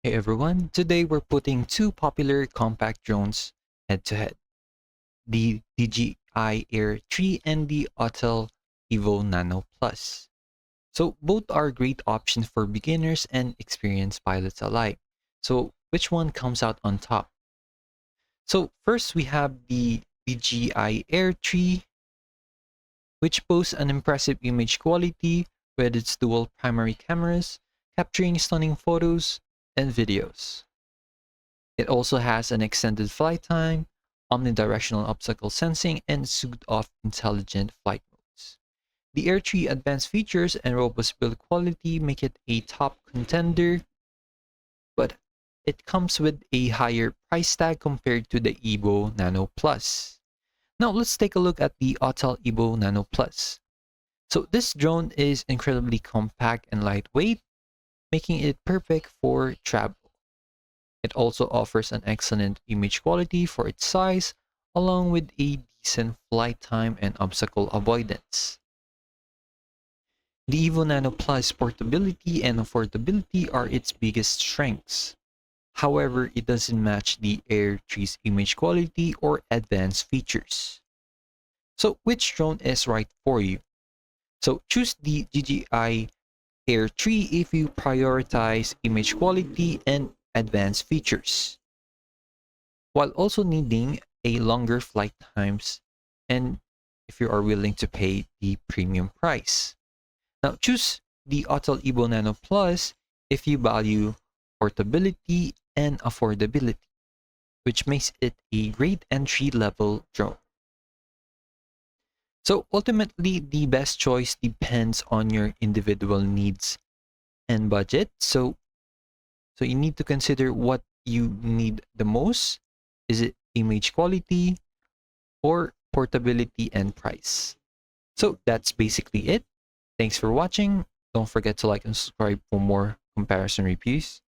Hey everyone, today we're putting two popular compact drones head to head, the DJI Air 3 and the Autel Evo Nano Plus. So both are great options for beginners and experienced pilots alike. So which one comes out on top? So first we have the DJI Air 3, which boasts an impressive image quality with its dual primary cameras, capturing stunning photos and videos. It also has an extended flight time, omnidirectional obstacle sensing, and suit-off intelligent flight modes. The Air 3 advanced features and robust build quality make it a top contender, but it comes with a higher price tag compared to the Evo Nano Plus. Now let's take a look at the Autel Evo Nano Plus. So this drone is incredibly compact and lightweight, making it perfect for travel. It also offers an excellent image quality for its size, along with a decent flight time and obstacle avoidance. The Evo Nano Plus portability and affordability are its biggest strengths. However, it doesn't match the Air 3's image quality or advanced features. So which drone is right for you? So choose the DJI Air 3 if you prioritize image quality and advanced features, while also needing a longer flight times and if you are willing to pay the premium price. Now choose the Autel Evo Nano Plus if you value portability and affordability, which makes it a great entry-level drone. So ultimately, the best choice depends on your individual needs and budget. So you need to consider what you need the most. Is it image quality or portability and price? So that's basically it. Thanks for watching. Don't forget to like and subscribe for more comparison reviews.